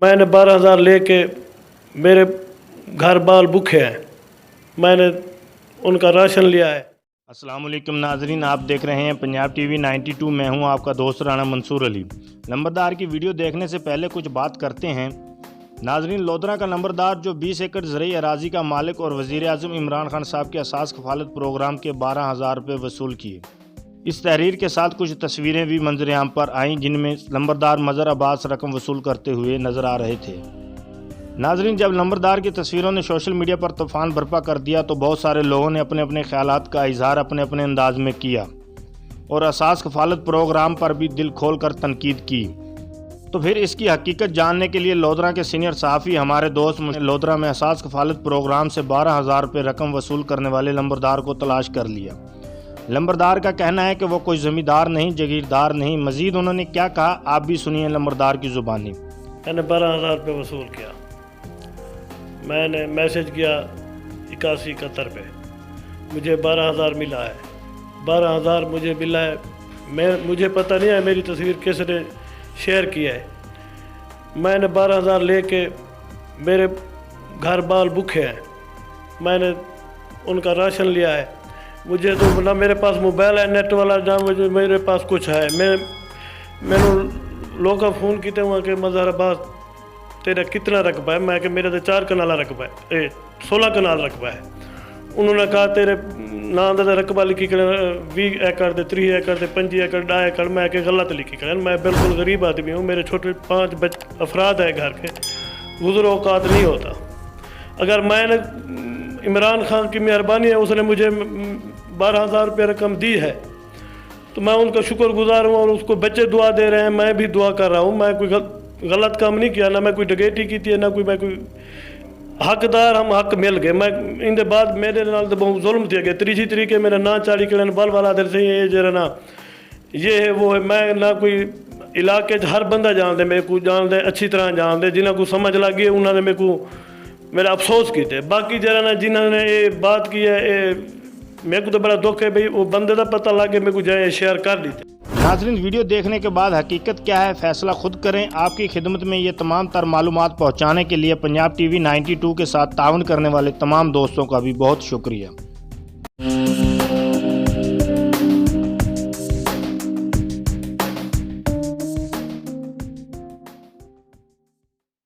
मैंने 12,000 लेके मेरे घर बाल भूखे हैं, मैंने उनका राशन लिया है। अस्सलाम वालेकुम नाजरीन, आप देख रहे हैं पंजाब टीवी 92। मैं हूं आपका दोस्त राणा मंसूर अली। नंबरदार की वीडियो देखने से पहले कुछ बात करते हैं। नाजरीन, लोधरा का नंबरदार जो 20 एकड़ ज़रई अराजी का मालिक और वज़ीर आज़म इमरान खान साहब के असास कफालत प्रोग्राम के 12,000 रुपये वसूल किए। इस तहरीर के साथ कुछ तस्वीरें भी मंजर-ए-आम पर आईं जिनमें नंबरदार मज़र अब्बास रकम वसूल करते हुए नज़र आ रहे थे। नाजरीन, जब नंबरदार की तस्वीरों ने सोशल मीडिया पर तूफ़ान बर्पा कर दिया तो बहुत सारे लोगों ने अपने अपने ख्यालात का इजहार अपने अपने अंदाज में किया और असास कफालत प्रोग्राम पर भी दिल खोल कर तनकीद की। तो फिर इसकी हकीकत जानने के लिए लोधरा के सीनियर सहाफ़ी हमारे दोस्त लोधरा में असास कफालत प्रोग्राम से 12,000 रुपये रकम वसूल करने वाले नंबरदार को तलाश कर लिया। नंबरदार का कहना है कि वो कोई ज़मींदार नहीं, जागीरदार नहीं। मज़ीद उन्होंने क्या कहा, आप भी सुनिए नंबरदार की ज़ुबानी। मैंने 12,000 रुपये वसूल किया। मैंने मैसेज किया 8171 पे, मुझे 12,000 मिला है। 12,000 मुझे मिला है। मुझे पता नहीं है मेरी तस्वीर किसने शेयर किया है। मैंने 12,000 लेके मेरे घर बाल भूखे हैं, मैंने उनका राशन लिया है। मुझे तो ना मेरे पास मोबाइल है नेट वाला, ना मेरे पास कुछ है। मैंने लोगों का फ़ोन किया वहाँ के मज़र अब्बास तेरा कितना रकबा है? मैं कि मेरा तो 4 कनाल रकबा है, 16 कनाल रकबा है। उन्होंने कहा तेरे नाम का रकबा लिखी कर 20 एकड़ दे, 30 एकड़ दे, 25 एकड़, 2 एकड़। मैं कि गलत लिखी कर। मैं बिल्कुल गरीब आदमी हूँ, मेरे छोटे 5 अफराद है घर के, गुज़र औकात नहीं होता। अगर मैंने इमरान खान की मेहरबानी है, उसने मुझे 12,000 रुपये रकम दी है तो मैं उनका शुक्रगुजार हूँ और उसको बच्चे दुआ दे रहे हैं, मैं भी दुआ कर रहा हूँ। मैं कोई गलत काम नहीं किया, ना मैं कोई डकैती की थी, ना मैं कोई हकदार। हम हक मिल गए। मैं इनके बाद मेरे नाल तो बहुत जुल्म किया गया। त्रीजी तरीके मेरा ना चाली कलन बल वाला दिल से ये जरा ना ये है वो है। मैं ना कोई इलाके हर बंदा जानते, मेरे को जानते अच्छी तरह जानते। जिन्हें को समझ लग गई उन्होंने मेरे को मेरा अफसोस किए। बाकी जरा ना जिन्होंने ये बात की है, मेरे को तो बड़ा दुख है भाई, वो बंदे का पता लगे मेरे को जाए शेयर कर दी। नाज़रीन, वीडियो देखने के बाद हकीकत क्या है फैसला खुद करें। आपकी खिदमत में ये तमाम तर मालूमात पहुँचाने के लिए पंजाब टीवी 92 के साथ ताउन करने वाले तमाम दोस्तों का भी बहुत शुक्रिया।